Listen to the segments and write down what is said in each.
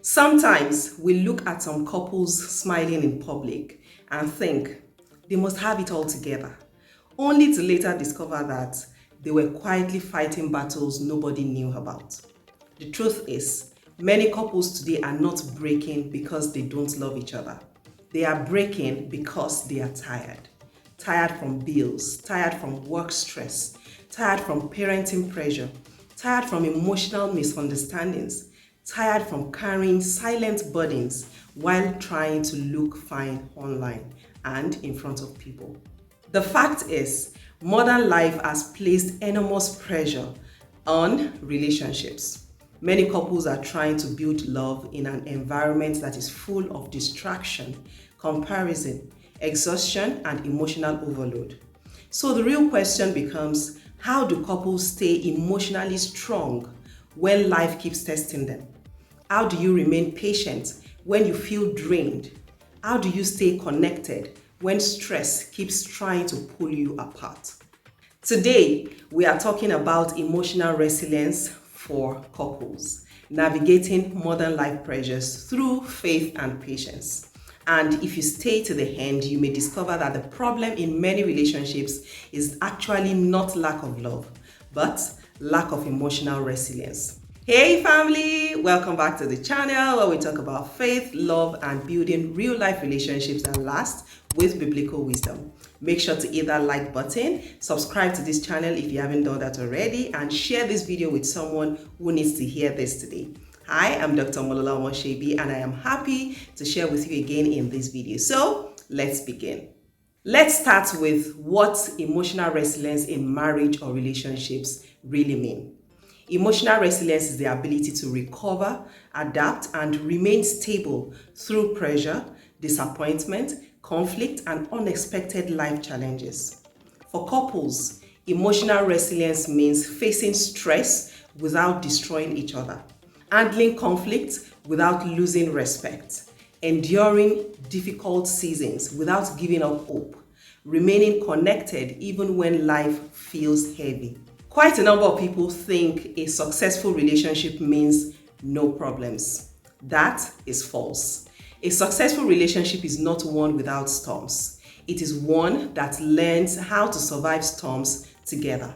Sometimes we look at some couples smiling in public and think they must have it all together, only to later discover that they were quietly fighting battles nobody knew about. The truth is, many couples today are not breaking because they don't love each other. They are breaking because they are tired. Tired from bills, tired from work stress, tired from parenting pressure, tired from emotional misunderstandings, tired from carrying silent burdens while trying to look fine online and in front of people. The fact is, modern life has placed enormous pressure on relationships. Many couples are trying to build love in an environment that is full of distraction, comparison, exhaustion, and emotional overload. So the real question becomes, how do couples stay emotionally strong when life keeps testing them? How do you remain patient when you feel drained? How do you stay connected when stress keeps trying to pull you apart? Today, we are talking about emotional resilience for couples, navigating modern life pressures through faith and patience. And if you stay to the end, you may discover that the problem in many relationships is actually not lack of love, but lack of emotional resilience. Hey family, welcome back to the channel where we talk about faith, love, and building real life relationships that last with biblical wisdom. Make sure to hit that like button, subscribe to this channel if you haven't done that already, and share this video with someone who needs to hear this today. Hi, I'm Dr. Molola Omoshebi, and I am happy to share with you again in this video. So let's begin. Let's start with what emotional resilience in marriage or relationships really mean. Emotional resilience is the ability to recover, adapt, and remain stable through pressure, disappointment, conflict, and unexpected life challenges. For couples, emotional resilience means facing stress without destroying each other, handling conflict without losing respect, enduring difficult seasons without giving up hope, remaining connected even when life feels heavy. Quite a number of people think a successful relationship means no problems. That is false. A successful relationship is not one without storms. It is one that learns how to survive storms together.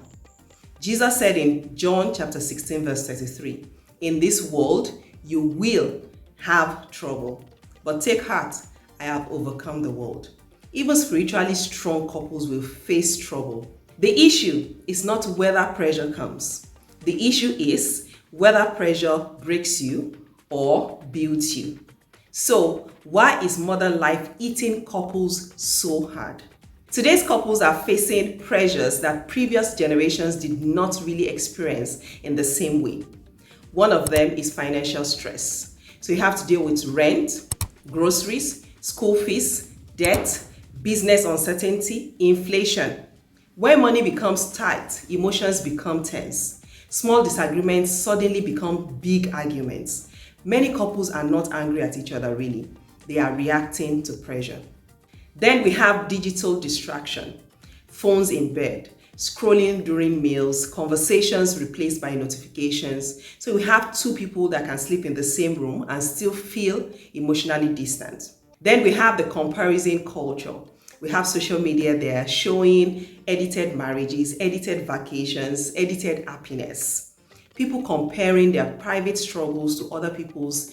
Jesus said in John chapter 16 verse 33, "In this world you will have trouble, but take heart, I have overcome the world." Even spiritually strong couples will face trouble. The issue is not whether pressure comes. The issue is whether pressure breaks you or builds you. So, why is modern life hitting couples so hard? Today's couples are facing pressures that previous generations did not really experience in the same way. One of them is financial stress. So you have to deal with rent, groceries, school fees, debt, business uncertainty, inflation. When money becomes tight, emotions become tense. Small disagreements suddenly become big arguments. Many couples are not angry at each other really. They are reacting to pressure. Then we have digital distraction. Phones in bed, scrolling during meals, conversations replaced by notifications. So we have two people that can sleep in the same room and still feel emotionally distant. Then we have the comparison culture. We have social media there showing edited marriages, edited vacations, edited happiness. People comparing their private struggles to other people's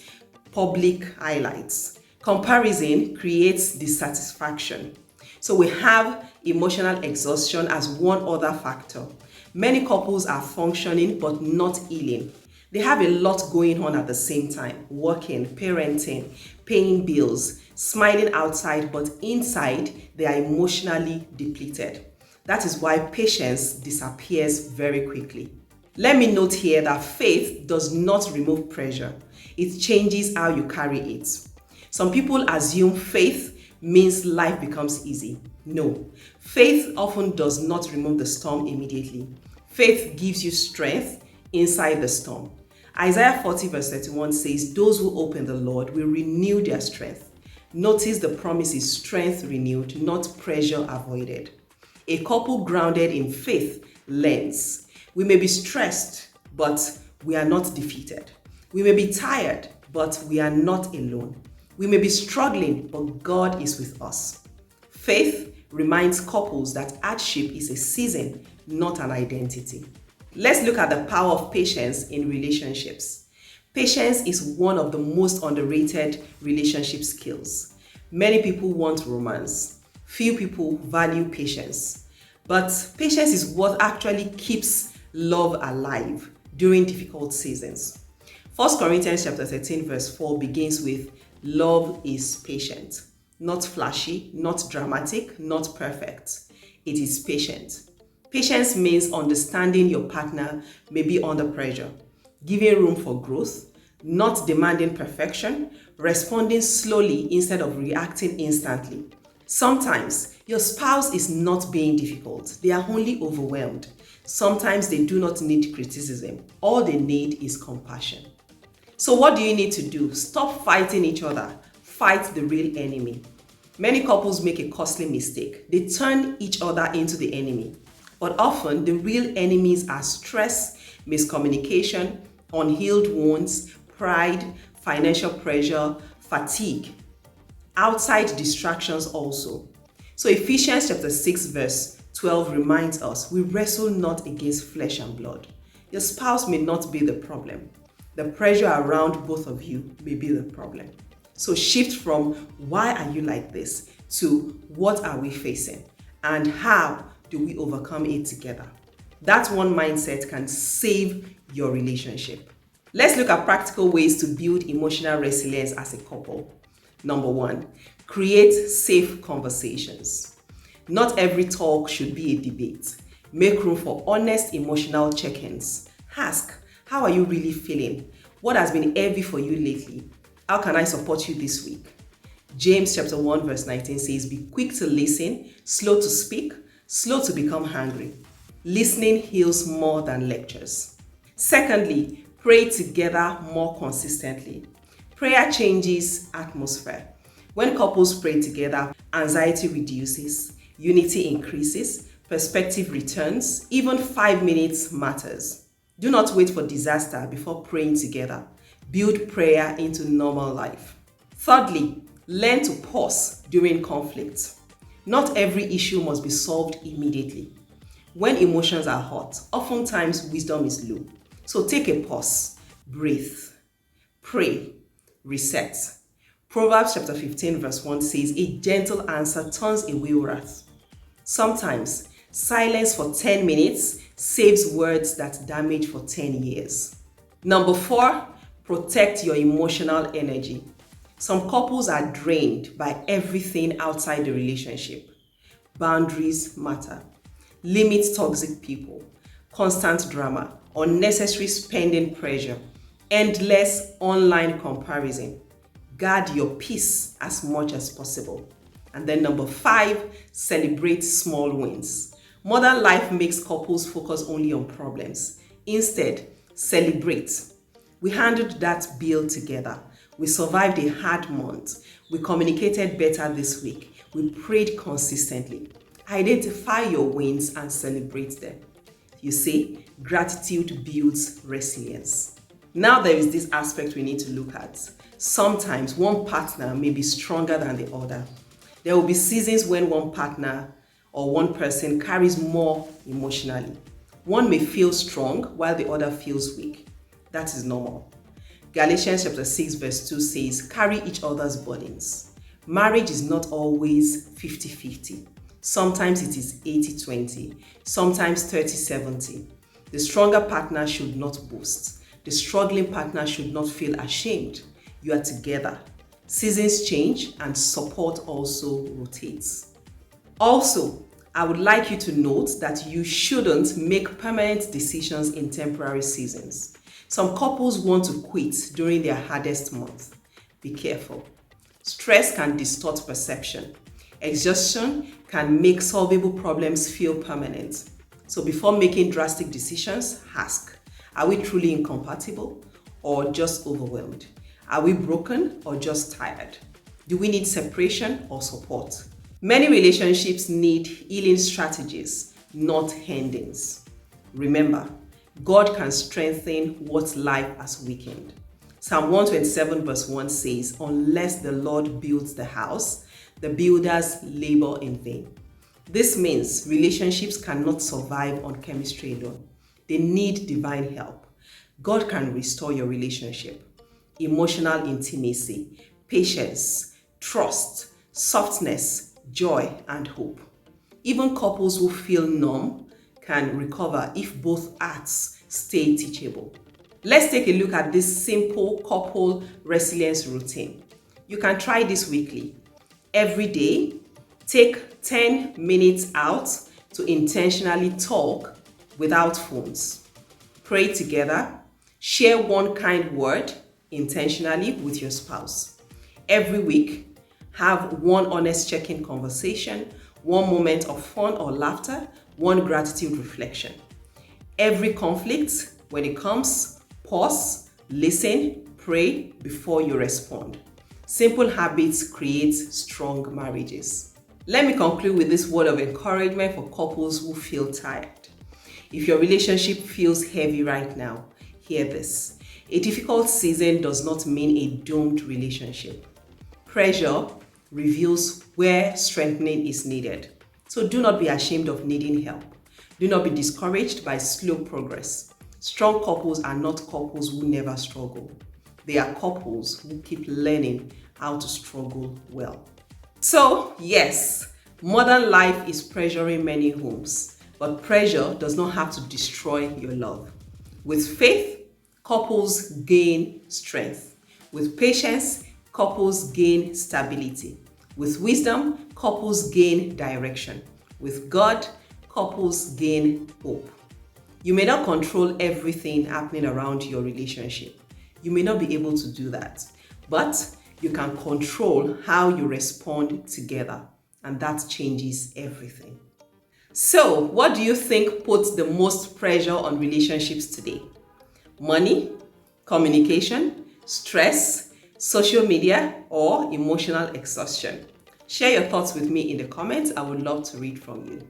public highlights. Comparison creates dissatisfaction. So we have emotional exhaustion as one other factor. Many couples are functioning but not healing. They have a lot going on at the same time, working, parenting, paying bills, smiling outside, but inside they are emotionally depleted. That is why patience disappears very quickly. Let me note here that faith does not remove pressure. It changes how you carry it. Some people assume faith means life becomes easy. No, faith often does not remove the storm immediately. Faith gives you strength inside the storm. Isaiah 40 verse 31 says, "Those who hope in the Lord will renew their strength." Notice the promise is strength renewed, not pressure avoided. A couple grounded in faith learns. We may be stressed, but we are not defeated. We may be tired, but we are not alone. We may be struggling, but God is with us. Faith reminds couples that hardship is a season, not an identity. Let's look at the power of patience in relationships. Patience is one of the most underrated relationship skills. Many people want romance. Few people value patience. But patience is what actually keeps love alive during difficult seasons. 1 Corinthians chapter 13 verse 4 begins with, "Love is patient." Not flashy, not dramatic, not perfect. It is patient. Patience means understanding your partner may be under pressure, giving room for growth, not demanding perfection, responding slowly instead of reacting instantly. Sometimes your spouse is not being difficult, they are only overwhelmed. Sometimes they do not need criticism, all they need is compassion. So what do you need to do? Stop fighting each other. Fight the real enemy. Many couples make a costly mistake. They turn each other into the enemy. But often the real enemies are stress, miscommunication, unhealed wounds, pride, financial pressure, fatigue, outside distractions also. So Ephesians chapter 6 verse 12 reminds us, we wrestle not against flesh and blood. Your spouse may not be the problem. The pressure around both of you may be the problem. So shift from why are you like this to what are we facing and how do we overcome it together. That one mindset can save your relationship. Let's look at practical ways to build emotional resilience as a couple. Number 1, create safe conversations. Not every talk should be a debate. Make room for honest emotional check-ins. Ask, how are you really feeling? What has been heavy for you lately? How can I support you this week? James chapter 1 verse 19 says, be quick to listen, slow to speak, slow to become angry. Listening heals more than lectures. Secondly, pray together more consistently. Prayer changes atmosphere. When couples pray together, anxiety reduces, unity increases, perspective returns, even 5 minutes matters. Do not wait for disaster before praying together. Build prayer into normal life. Thirdly, learn to pause during conflict. Not every issue must be solved immediately. When emotions are hot, oftentimes wisdom is low. So take a pause, breathe, pray, reset. Proverbs chapter 15 verse 1 says, a gentle answer turns away wrath. Sometimes silence for 10 minutes saves words that damage for 10 years. Number 4, protect your emotional energy. Some couples are drained by everything outside the relationship. Boundaries matter. Limit toxic people, constant drama, unnecessary spending pressure, endless online comparison. Guard your peace as much as possible. And then number 5, celebrate small wins. Modern life makes couples focus only on problems. Instead, celebrate. We handled that bill together. We survived a hard month. We communicated better this week. We prayed consistently. Identify your wins and celebrate them. You see, gratitude builds resilience. Now there is this aspect we need to look at. Sometimes one partner may be stronger than the other. There will be seasons when one partner or one person carries more emotionally. One may feel strong while the other feels weak. That is normal. Galatians chapter 6 verse 2 says, carry each other's burdens. Marriage is not always 50-50. Sometimes it is 80-20, sometimes 30-70. The stronger partner should not boast. The struggling partner should not feel ashamed. You are together. Seasons change and support also rotates. Also, I would like you to note that you shouldn't make permanent decisions in temporary seasons. Some couples want to quit during their hardest month. Be careful. Stress can distort perception. Exhaustion can make solvable problems feel permanent. So before making drastic decisions, ask, are we truly incompatible or just overwhelmed? Are we broken or just tired? Do we need separation or support? Many relationships need healing strategies, not endings. Remember, God can strengthen what life has weakened. Psalm 127 verse 1 says, "Unless the Lord builds the house, the builders labor in vain." This means relationships cannot survive on chemistry alone. They need divine help. God can restore your relationship. Emotional intimacy, patience, trust, softness, joy, and hope. Even couples who feel numb can recover if both hearts stay teachable. Let's take a look at this simple couple resilience routine. You can try this weekly. Every day, take 10 minutes out to intentionally talk without phones. Pray together. Share one kind word intentionally with your spouse. Every week, have one honest check-in conversation, one moment of fun or laughter, one gratitude reflection. Every conflict, when it comes, pause, listen, pray before you respond. Simple habits create strong marriages. Let me conclude with this word of encouragement for couples who feel tired. If your relationship feels heavy right now, hear this. A difficult season does not mean a doomed relationship. Pressure reveals where strengthening is needed. So do not be ashamed of needing help. Do not be discouraged by slow progress. Strong couples are not couples who never struggle. They are couples who keep learning how to struggle well. So, yes, modern life is pressuring many homes, but pressure does not have to destroy your love. With faith, couples gain strength. With patience, couples gain stability. With wisdom, couples gain direction. With God, couples gain hope. You may not control everything happening around your relationship. You may not be able to do that, but you can control how you respond together, and that changes everything. So, what do you think puts the most pressure on relationships today? Money, communication, stress, social media, or emotional exhaustion? Share your thoughts with me in the comments. I would love to read from you.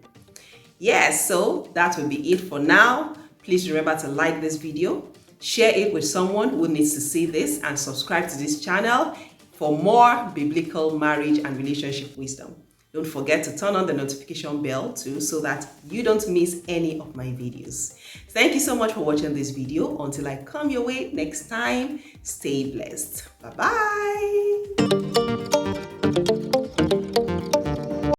Yes, so that will be it for now. Please remember to like this video, share it with someone who needs to see this, and subscribe to this channel for more biblical marriage and relationship wisdom. Don't forget to turn on the notification bell too so that you don't miss any of my videos. Thank you so much for watching this video. Until I come your way next time, stay blessed. Bye-bye.